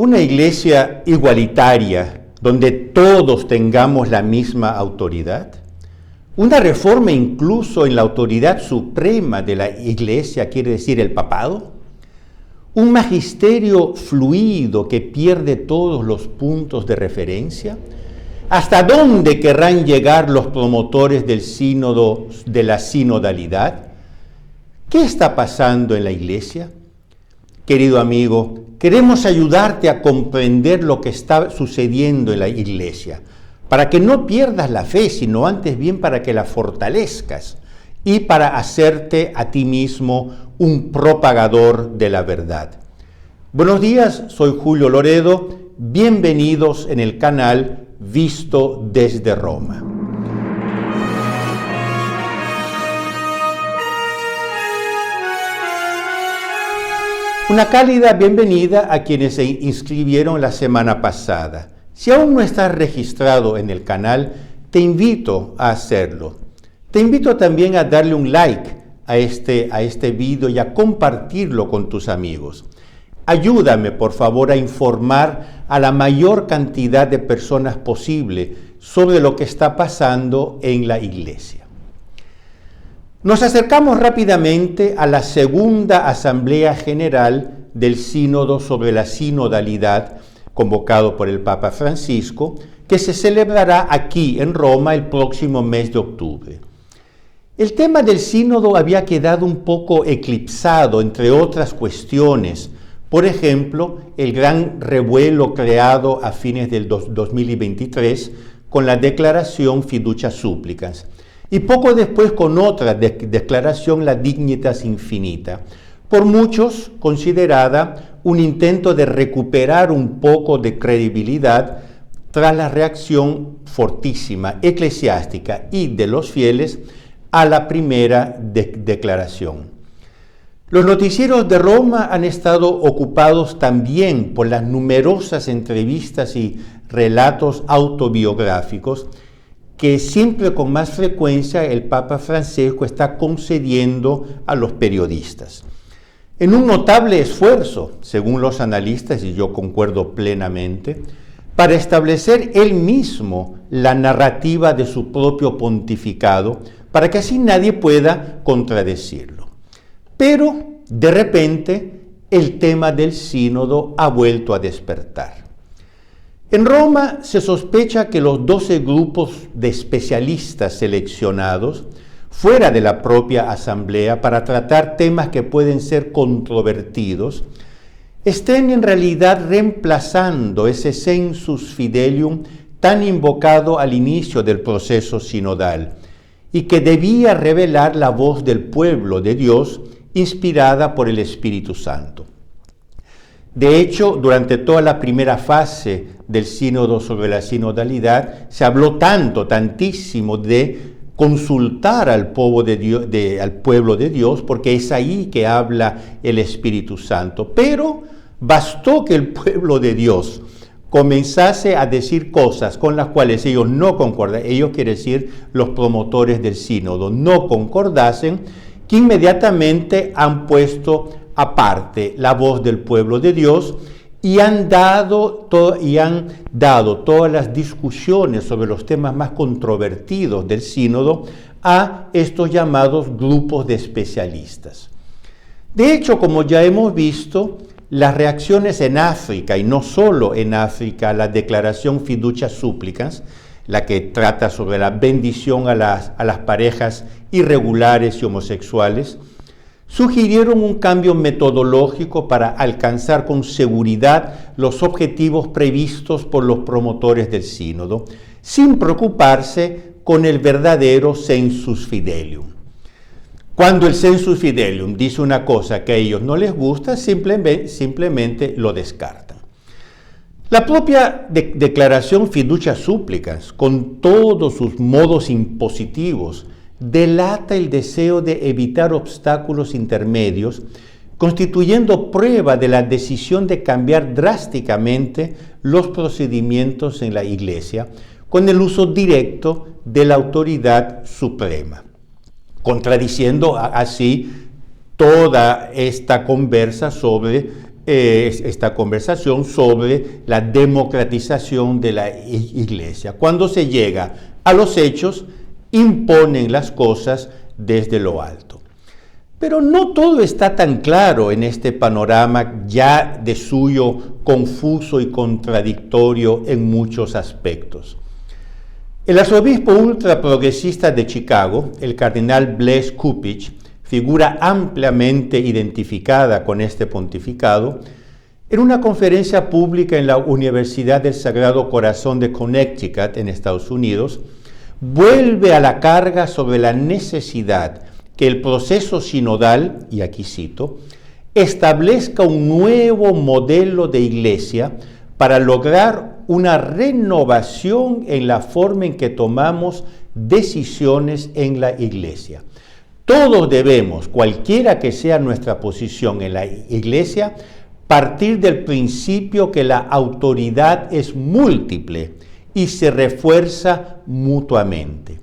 Una iglesia igualitaria, donde todos tengamos la misma autoridad. Una reforma incluso en la autoridad suprema de la iglesia, quiere decir el papado. Un magisterio fluido que pierde todos los puntos de referencia. ¿Hasta dónde querrán llegar los promotores del sínodo, de la sinodalidad? ¿Qué está pasando en la iglesia? Querido amigo, queremos ayudarte a comprender lo que está sucediendo en la iglesia, para que no pierdas la fe, sino antes bien para que la fortalezcas y para hacerte a ti mismo un propagador de la verdad. Buenos días, soy Julio Loredo, bienvenidos en el canal Visto desde Roma. Una cálida bienvenida a quienes se inscribieron la semana pasada. Si aún no estás registrado en el canal, te invito a hacerlo. Te invito también a darle un like a este video y a compartirlo con tus amigos. Ayúdame, por favor, a informar a la mayor cantidad de personas posible sobre lo que está pasando en la iglesia. Nos acercamos rápidamente a la segunda Asamblea General del Sínodo sobre la Sinodalidad, convocado por el Papa Francisco, que se celebrará aquí en Roma el próximo mes de octubre. El tema del sínodo había quedado un poco eclipsado, entre otras cuestiones. Por ejemplo, el gran revuelo creado a fines del 2023 con la declaración Fiducia Supplicans. Y poco después con otra declaración, la Dignitas Infinita, por muchos considerada un intento de recuperar un poco de credibilidad tras la reacción fortísima eclesiástica y de los fieles a la primera declaración. Los noticieros de Roma han estado ocupados también por las numerosas entrevistas y relatos autobiográficos que siempre con más frecuencia el Papa Francisco está concediendo a los periodistas. En un notable esfuerzo, según los analistas, y yo concuerdo plenamente, para establecer él mismo la narrativa de su propio pontificado, para que así nadie pueda contradecirlo. Pero, de repente, el tema del sínodo ha vuelto a despertar. En Roma se sospecha que los 12 grupos de especialistas seleccionados fuera de la propia asamblea para tratar temas que pueden ser controvertidos, estén en realidad reemplazando ese sensus fidelium tan invocado al inicio del proceso sinodal y que debía revelar la voz del pueblo de Dios inspirada por el Espíritu Santo. De hecho, durante toda la primera fase del sínodo sobre la sinodalidad, se habló tantísimo de consultar al pueblo de Dios, porque es ahí que habla el Espíritu Santo. Pero bastó que el pueblo de Dios comenzase a decir cosas con las cuales ellos no concordaban, ellos quiere decir los promotores del sínodo, no concordasen, que inmediatamente han puesto aparte la voz del pueblo de Dios y han dado todas las discusiones sobre los temas más controvertidos del sínodo a estos llamados grupos de especialistas. De hecho, como ya hemos visto, las reacciones en África, y no solo en África, a la declaración Fiducia Supplicans, la que trata sobre la bendición a las parejas irregulares y homosexuales, sugirieron un cambio metodológico para alcanzar con seguridad los objetivos previstos por los promotores del sínodo, sin preocuparse con el verdadero sensus fidelium. Cuando el sensus fidelium dice una cosa que a ellos no les gusta, simplemente lo descartan. La propia declaración Fiducia Supplicans, con todos sus modos impositivos, delata el deseo de evitar obstáculos intermedios, constituyendo prueba de la decisión de cambiar drásticamente los procedimientos en la Iglesia con el uso directo de la autoridad suprema, contradiciendo así toda esta conversa sobre esta conversación sobre la democratización de la Iglesia. Cuando se llega a los hechos, imponen las cosas desde lo alto. Pero no todo está tan claro en este panorama ya de suyo confuso y contradictorio en muchos aspectos. El arzobispo ultraprogresista de Chicago, el cardenal Blaise Cupich, figura ampliamente identificada con este pontificado, en una conferencia pública en la Universidad del Sagrado Corazón de Connecticut, en Estados Unidos, vuelve a la carga sobre la necesidad que el proceso sinodal, y aquí cito, establezca un nuevo modelo de iglesia para lograr una renovación en la forma en que tomamos decisiones en la iglesia. Todos debemos, cualquiera que sea nuestra posición en la iglesia, partir del principio que la autoridad es múltiple y se refuerza mutuamente.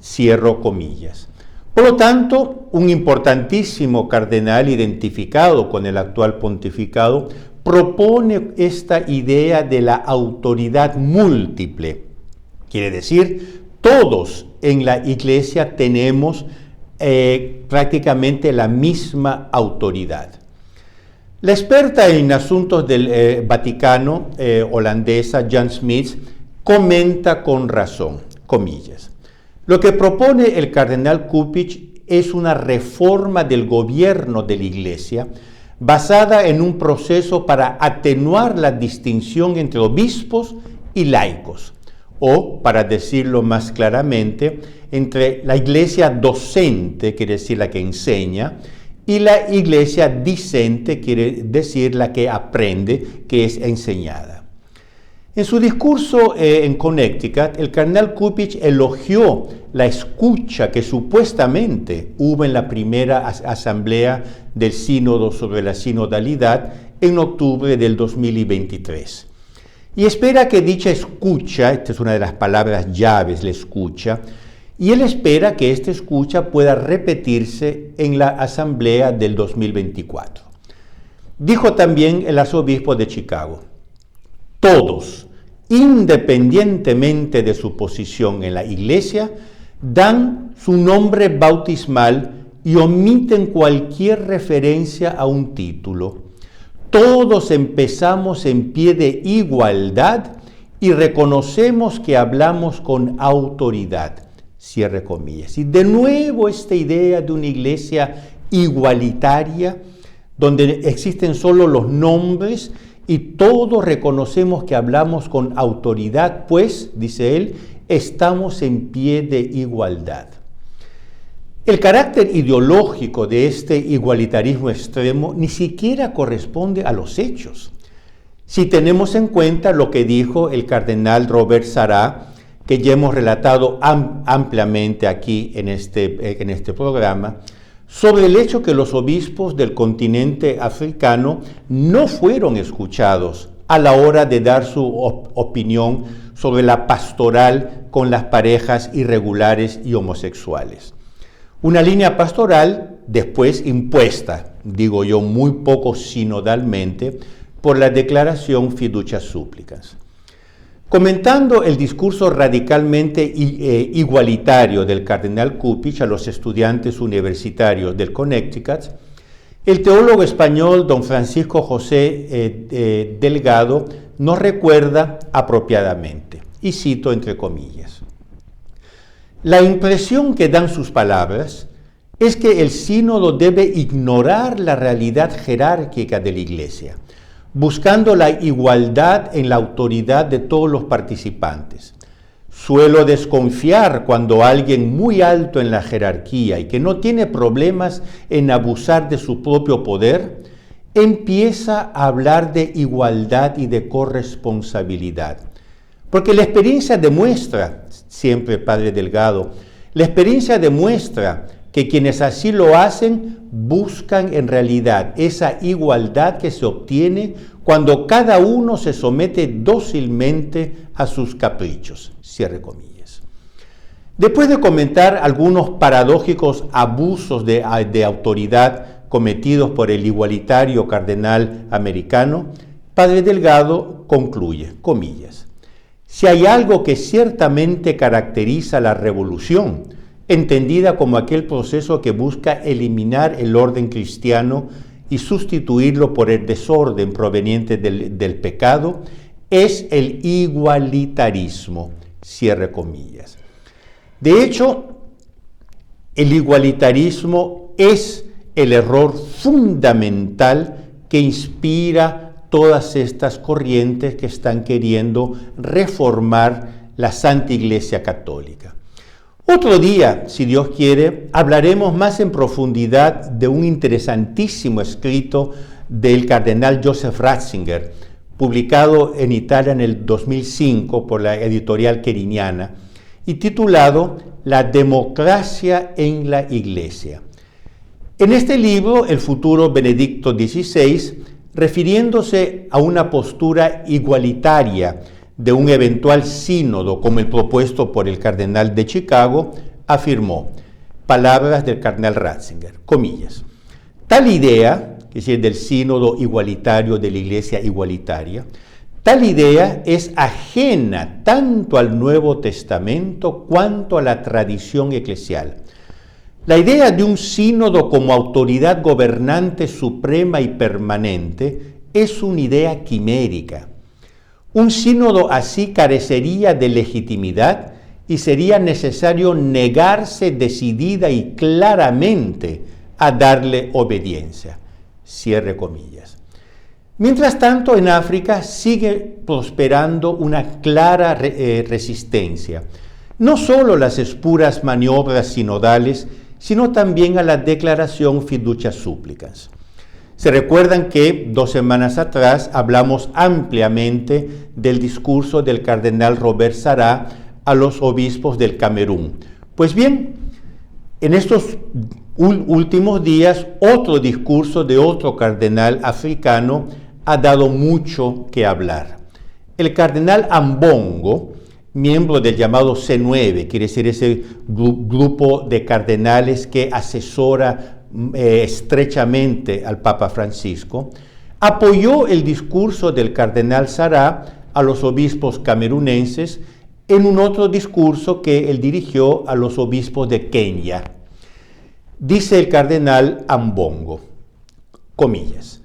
Cierro comillas. Por lo tanto, un importantísimo cardenal identificado con el actual pontificado propone esta idea de la autoridad múltiple. Quiere decir, todos en la iglesia tenemos prácticamente la misma autoridad. La experta en asuntos del Vaticano holandesa Jan Smits comenta con razón, comillas, lo que propone el cardenal Cupich es una reforma del gobierno de la Iglesia basada en un proceso para atenuar la distinción entre obispos y laicos, o, para decirlo más claramente, entre la iglesia docente, quiere decir la que enseña, y la iglesia discente, quiere decir la que aprende, que es enseñada. En su discurso en Connecticut, el cardenal Cupich elogió la escucha que supuestamente hubo en la primera asamblea del sínodo sobre la sinodalidad en octubre del 2023. Y espera que dicha escucha, esta es una de las palabras llaves, la escucha, y él espera que esta escucha pueda repetirse en la asamblea del 2024. Dijo también el arzobispo de Chicago, todos, independientemente de su posición en la iglesia, dan su nombre bautismal y omiten cualquier referencia a un título. Todos empezamos en pie de igualdad y reconocemos que hablamos con autoridad. Cierre comillas. Y de nuevo esta idea de una iglesia igualitaria, donde existen solo los nombres y todos reconocemos que hablamos con autoridad, pues, dice él, estamos en pie de igualdad. El carácter ideológico de este igualitarismo extremo ni siquiera corresponde a los hechos. Si tenemos en cuenta lo que dijo el cardenal Robert Sarah, que ya hemos relatado ampliamente aquí en este programa, sobre el hecho que los obispos del continente africano no fueron escuchados a la hora de dar su opinión sobre la pastoral con las parejas irregulares y homosexuales. Una línea pastoral después impuesta, digo yo, muy poco sinodalmente, por la declaración Fiducia Supplicans. Comentando el discurso radicalmente igualitario del cardenal Cupich a los estudiantes universitarios del Connecticut, el teólogo español don Francisco José Delgado nos recuerda apropiadamente, y cito entre comillas, la impresión que dan sus palabras es que el sínodo debe ignorar la realidad jerárquica de la Iglesia, buscando la igualdad en la autoridad de todos los participantes. Suelo desconfiar cuando alguien muy alto en la jerarquía y que no tiene problemas en abusar de su propio poder, empieza a hablar de igualdad y de corresponsabilidad. Porque la experiencia demuestra, siempre Padre Delgado, la experiencia demuestra que quienes así lo hacen buscan en realidad esa igualdad que se obtiene cuando cada uno se somete dócilmente a sus caprichos. Cierre comillas. Después de comentar algunos paradójicos abusos de autoridad cometidos por el igualitario cardenal americano, Padre Delgado concluye, comillas, si hay algo que ciertamente caracteriza la revolución, entendida como aquel proceso que busca eliminar el orden cristiano y sustituirlo por el desorden proveniente del pecado, es el igualitarismo, cierre comillas. De hecho, el igualitarismo es el error fundamental que inspira todas estas corrientes que están queriendo reformar la Santa Iglesia Católica. Otro día, si Dios quiere, hablaremos más en profundidad de un interesantísimo escrito del cardenal Joseph Ratzinger, publicado en Italia en el 2005 por la editorial Queriniana, y titulado La democracia en la Iglesia. En este libro, el futuro Benedicto XVI, refiriéndose a una postura igualitaria de un eventual sínodo como el propuesto por el cardenal de Chicago, afirmó, palabras del cardenal Ratzinger, comillas, tal idea, es decir, del sínodo igualitario de la Iglesia igualitaria, tal idea es ajena tanto al Nuevo Testamento cuanto a la tradición eclesial. La idea de un sínodo como autoridad gobernante suprema y permanente es una idea quimérica. Un sínodo así carecería de legitimidad y sería necesario negarse decidida y claramente a darle obediencia. Cierre comillas. Mientras tanto, en África sigue prosperando una clara resistencia, no solo a las espuras maniobras sinodales, sino también a la declaración fiducia supplicans. Se recuerdan que 2 semanas atrás hablamos ampliamente del discurso del cardenal Robert Sarah a los obispos del Camerún. Pues bien, en estos últimos días, otro discurso de otro cardenal africano ha dado mucho que hablar. El cardenal Ambongo, miembro del llamado C9, quiere decir ese grupo de cardenales que asesora estrechamente al Papa Francisco, apoyó el discurso del cardenal Sarah a los obispos camerunenses en un otro discurso que él dirigió a los obispos de Kenia. Dice el cardenal Ambongo, comillas,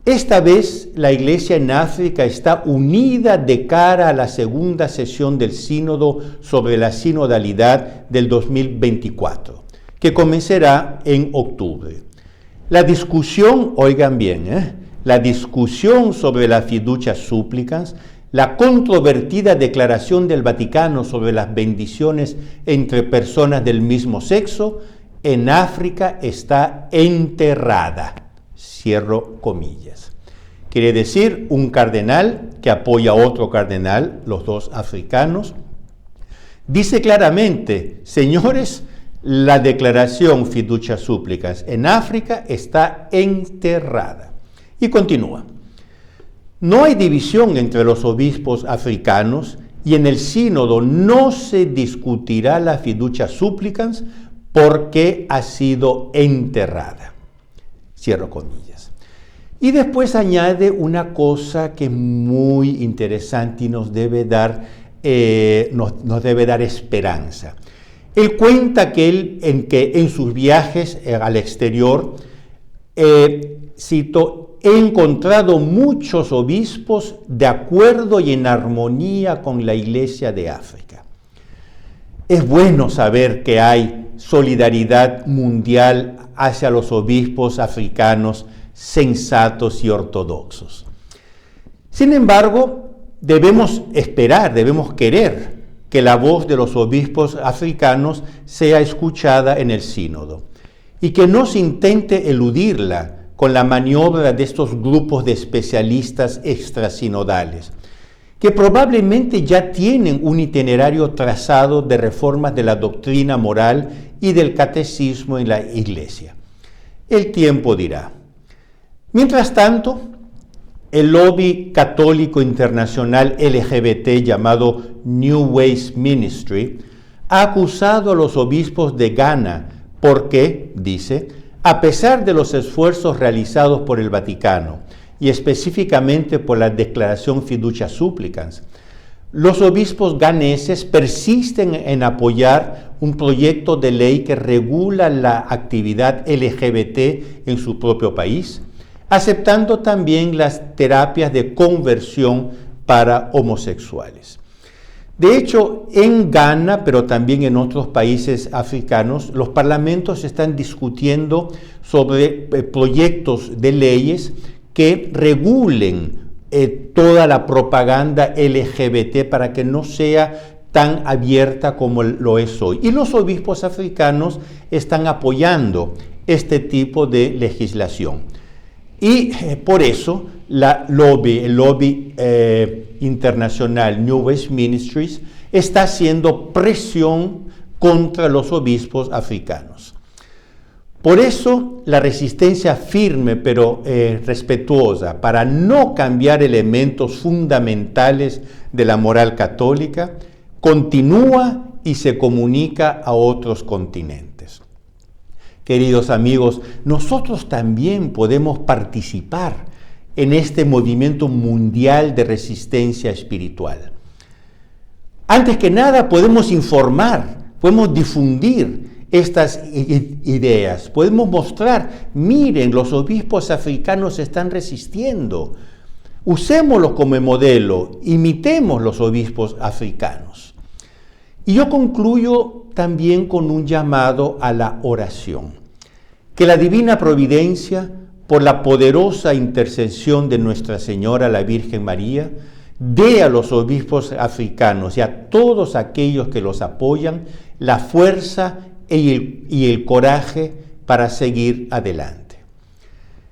esta vez la Iglesia en África está unida de cara a la segunda sesión del Sínodo sobre la sinodalidad del 2024, que comenzará en octubre. La discusión, oigan bien, la discusión sobre la fiducia supplicans, la controvertida declaración del Vaticano sobre las bendiciones entre personas del mismo sexo, en África está enterrada. Cierro comillas. Quiere decir, un cardenal que apoya a otro cardenal, los dos africanos, dice claramente, señores, la declaración fiducia supplicans en África está enterrada. Y continúa. No hay división entre los obispos africanos y en el sínodo no se discutirá la fiducia supplicans porque ha sido enterrada. Cierro comillas. Y después añade una cosa que es muy interesante y nos debe dar esperanza. Él cuenta que en sus viajes al exterior, cito, he encontrado muchos obispos de acuerdo y en armonía con la Iglesia de África. Es bueno saber que hay solidaridad mundial hacia los obispos africanos sensatos y ortodoxos. Sin embargo, debemos esperar, debemos querer que la voz de los obispos africanos sea escuchada en el sínodo y que no se intente eludirla con la maniobra de estos grupos de especialistas extrasinodales, que probablemente ya tienen un itinerario trazado de reformas de la doctrina moral y del catecismo en la Iglesia. El tiempo dirá. Mientras tanto, el lobby católico internacional LGBT llamado New Ways Ministry ha acusado a los obispos de Ghana porque, dice, a pesar de los esfuerzos realizados por el Vaticano y específicamente por la Declaración Fiducia Supplicans, los obispos ganeses persisten en apoyar un proyecto de ley que regula la actividad LGBT en su propio país, aceptando también las terapias de conversión para homosexuales. De hecho, en Ghana, pero también en otros países africanos, los parlamentos están discutiendo sobre proyectos de leyes que regulen toda la propaganda LGBT para que no sea tan abierta como lo es hoy. Y los obispos africanos están apoyando este tipo de legislación. Y por eso el lobby internacional New West Ministries está haciendo presión contra los obispos africanos. Por eso la resistencia firme pero respetuosa para no cambiar elementos fundamentales de la moral católica continúa y se comunica a otros continentes. Queridos amigos, nosotros también podemos participar en este movimiento mundial de resistencia espiritual. Antes que nada podemos informar, podemos difundir estas ideas, podemos mostrar, miren, los obispos africanos están resistiendo, usémoslos como modelo, imitemos los obispos africanos. Y yo concluyo también con un llamado a la oración, que la divina providencia, por la poderosa intercesión de Nuestra Señora la Virgen María, dé a los obispos africanos y a todos aquellos que los apoyan la fuerza y el coraje para seguir adelante.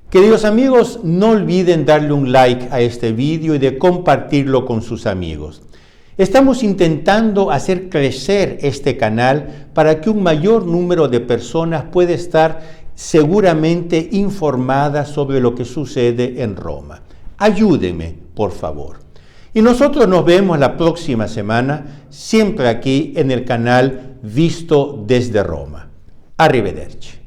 Queridos amigos, no olviden darle un like a este vídeo y de compartirlo con sus amigos. Estamos intentando hacer crecer este canal para que un mayor número de personas pueda estar seguramente informada sobre lo que sucede en Roma. Ayúdenme, por favor. Y nosotros nos vemos la próxima semana, siempre aquí en el canal Visto desde Roma. Arrivederci.